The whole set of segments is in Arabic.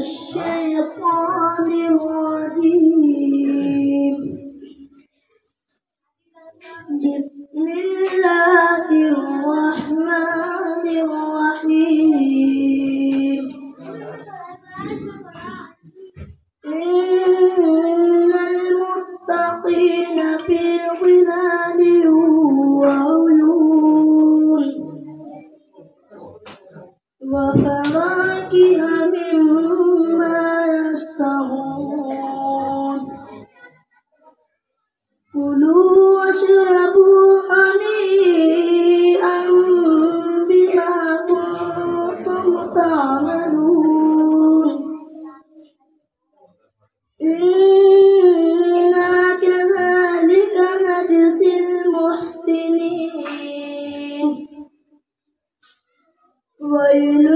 الشيطان الرجيم. بسم الله الرحمن الرحيم. إن المتقين في ظلال وعيون وفواكه مما يشتهون. كلوا واشربوا هنيئا بما كنتم تعملون. إنا كذلك نجزي المحسنين. ويل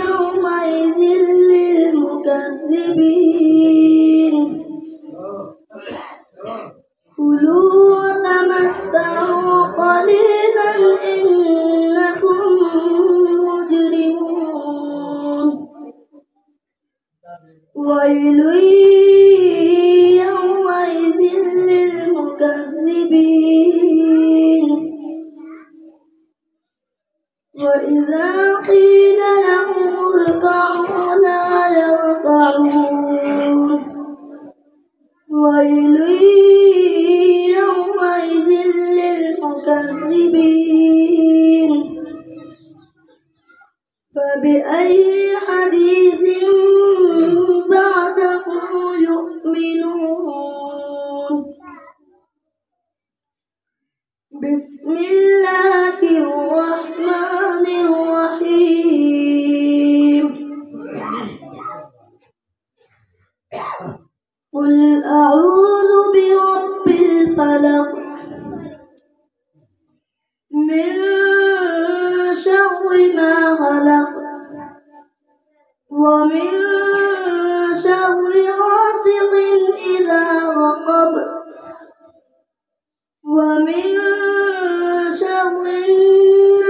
يومئذ للمكذبين. كلوا وتمتعوا قليلا إنكم مجرمون. ويل يومئذ للمكذبين. وإذا قيل لهم اركعوا لا يركعون. ويل يومئذ للمكذبين. فبأي حديث بعده يؤمنون. بسم الله الرحمن الرحيم. قل أعوذ برب الفلق من شر ما خلق ومن شر غاسق إذا وقب ومن شر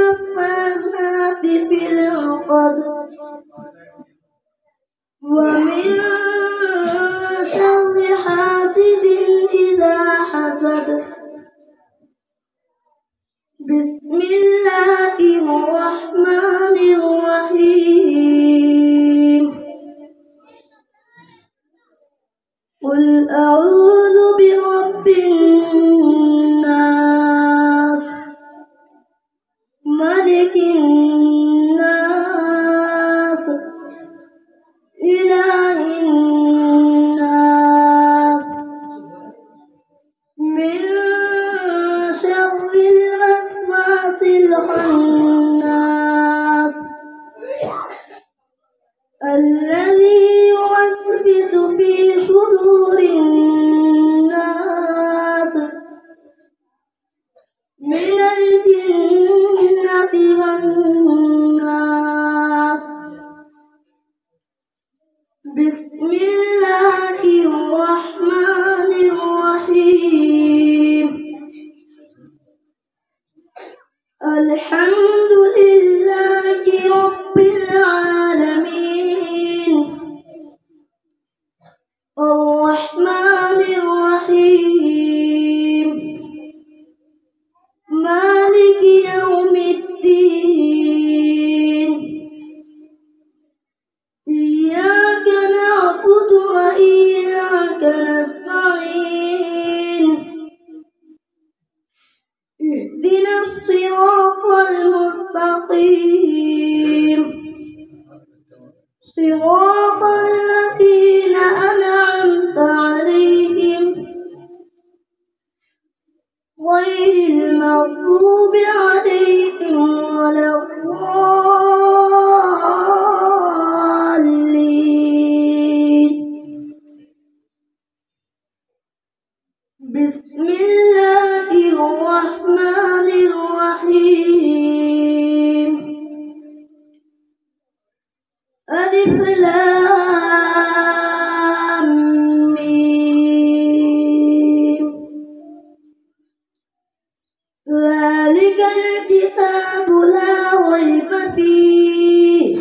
النفاثات في العقد ومن شر حاسد إذا حسد. بسم الله الرحمن الرحيم. قل أعوذ برب الناس ملك الناس إله الناس من شر الوسواس الخناس الذي يوسوس في صدور الناس من الجنة والناس. بسم الله الرحمن الرحيم. الحمد لله رب العالمين. الرحمن الرحيم. مالك يوم الدين. إياك نعبد وإياك نستعين. اهدنا الصراط المستقيم صراط الذين أنعمت عليهم غير المغضوب عليهم ولا الضالين. بسم الله الرحمن الرحيم. ألف لام ميم. ذلك الكتاب لا ريب فيه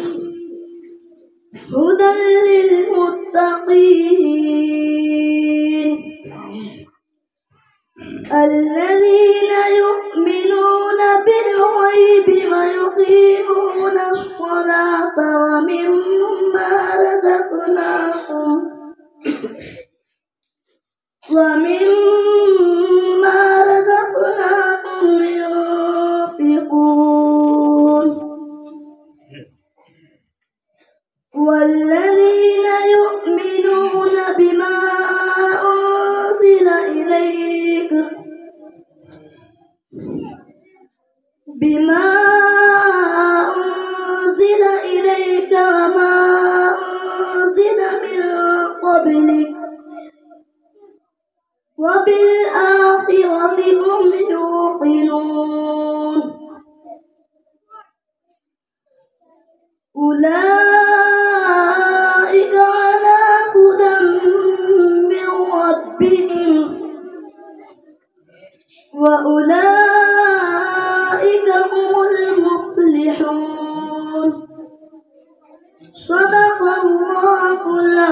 الذين يؤمنون بالغيب ويقيمون الصلاة ومما رزقناهم ينفقون والذين يؤمنون بما أنزل إليك وما أنزل من قبلك وبالآخرة هم يوقنون أولئك على هدى من ربهم وأولئك هم المفلحون. صدق الله العظيم.